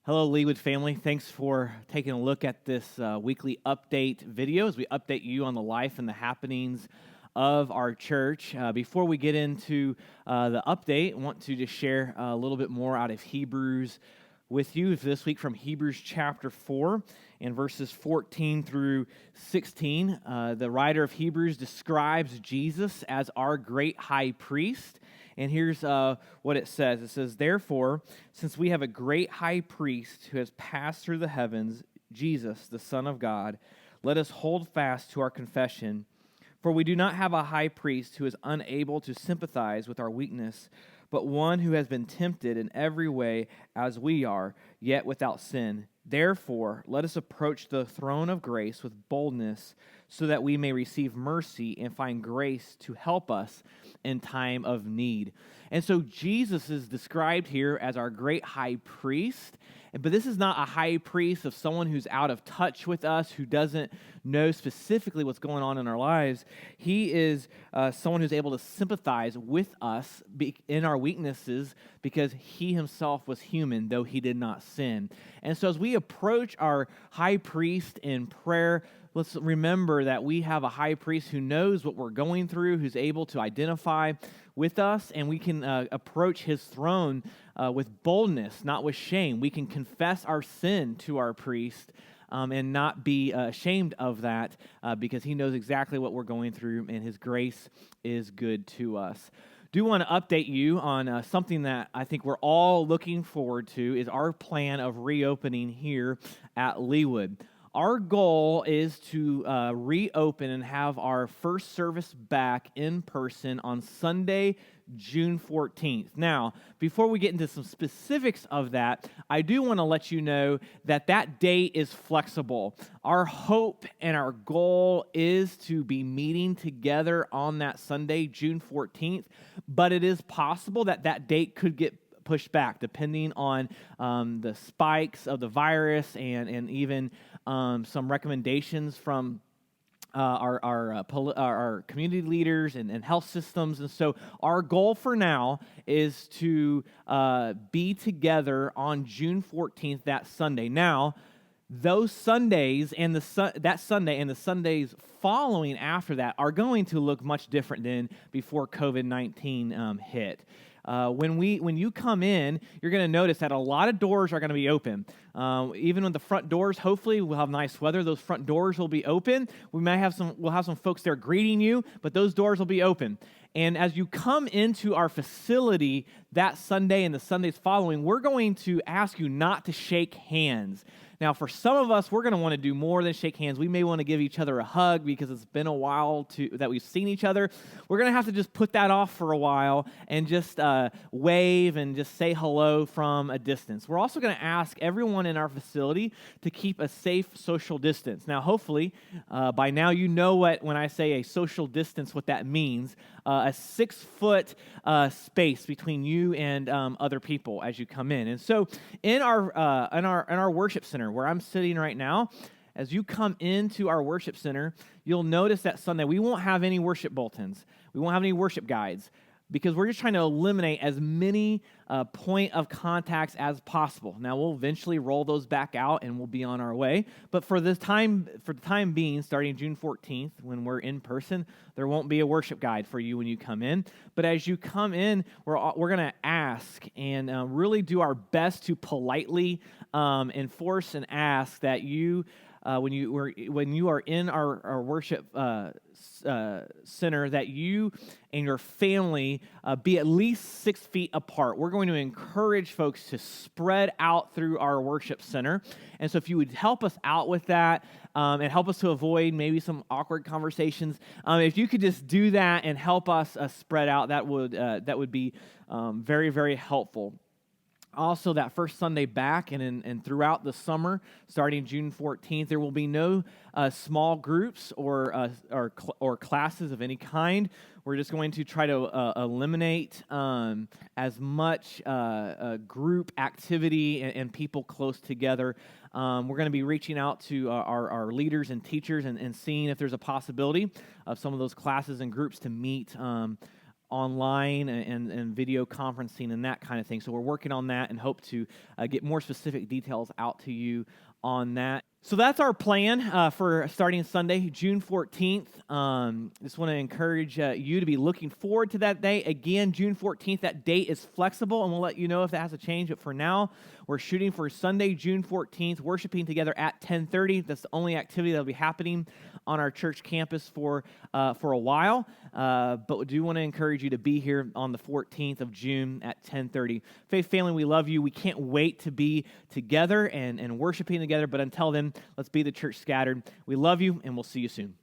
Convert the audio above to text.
Hello, Leawood family. Thanks for taking a look at this weekly update video as we update you on the life and the happenings of our church. Before we get into the update, I want to just share a little bit more out of Hebrews with you this week from Hebrews chapter 4 and verses 14 through 16. The writer of Hebrews describes Jesus as our great high priest. And here's what it says. It says, "Therefore, since we have a great high priest who has passed through the heavens, Jesus, the Son of God, let us hold fast to our confession. For we do not have a high priest who is unable to sympathize with our weakness, but one who has been tempted in every way as we are, yet without sin. Therefore, let us approach the throne of grace with boldness, so that we may receive mercy and find grace to help us in time of need." And so Jesus is described here as our great high priest, but this is not a high priest of someone who's out of touch with us, who doesn't know specifically what's going on in our lives. He is someone who's able to sympathize with us in our weaknesses because he himself was human, though he did not sin. And so as we approach our high priest in prayer, let's remember that we have a high priest who knows what we're going through, who's able to identify with us, and we can approach his throne with boldness, not with shame. We can confess our sin to our priest and not be ashamed of that because he knows exactly what we're going through, and his grace is good to us. Do want to update you on something that I think we're all looking forward to is our plan of reopening here at Leawood. Our goal is to reopen and have our first service back in person on Sunday, June 14th. Now, before we get into some specifics of that, I do want to let you know that that date is flexible. Our hope and our goal is to be meeting together on that Sunday, June 14th, but it is possible that that date could get pushed back depending on the spikes of the virus and even some recommendations from our community leaders and health systems. And so our goal for now is to be together on June 14th, that Sunday. Now, those Sundays and that Sunday and the Sundays following after that are going to look much different than before COVID-19 hit. When you come in, you're going to notice that a lot of doors are going to be open. Even when the front doors, hopefully we'll have nice weather. Those front doors will be open. We'll have some folks there greeting you, but those doors will be open. And as you come into our facility that Sunday and the Sundays following, we're going to ask you not to shake hands. Now, for some of us, we're going to want to do more than shake hands. We may want to give each other a hug because it's been a while that we've seen each other. We're going to have to just put that off for a while and just wave and just say hello from a distance. We're also going to ask everyone in our facility to keep a safe social distance. Now, hopefully, by now you know when I say a social distance, what that means. A 6-foot space between you and other people as you come in. And so in our worship center, where I'm sitting right now, as you come into our worship center, you'll notice that Sunday we won't have any worship bulletins. We won't have any worship guides because we're just trying to eliminate as many point of contacts as possible. Now, we'll eventually roll those back out and we'll be on our way. But for the time being, starting June 14th, when we're in person, there won't be a worship guide for you when you come in. But as you come in, we're going to ask and really do our best to politely enforce and ask that you, when you are in our worship center, that you and your family be at least 6 feet apart. We're going to encourage folks to spread out through our worship center. And so if you would help us out with that and help us to avoid maybe some awkward conversations, if you could just do that and help us spread out, that would be very, very helpful. Also, that first Sunday back and throughout the summer, starting June 14th, there will be no small groups or classes of any kind. We're just going to try to eliminate as much group activity and people close together. We're going to be reaching out to our leaders and teachers and seeing if there's a possibility of some of those classes and groups to meet online and video conferencing and that kind of thing. So we're working on that and hope to get more specific details out to you on that. So that's our plan for starting Sunday, June 14th. Just want to encourage you to be looking forward to that day. Again, June 14th, that date is flexible, and we'll let you know if that has to change. But for now, we're shooting for Sunday, June 14th, worshiping together at 10:30. That's the only activity that will be happening on our church campus for a while. But we do want to encourage you to be here on the 14th of June at 10:30. Faith family, we love you. We can't wait to be together and worshiping together. But until then, let's be the church scattered. We love you, and we'll see you soon.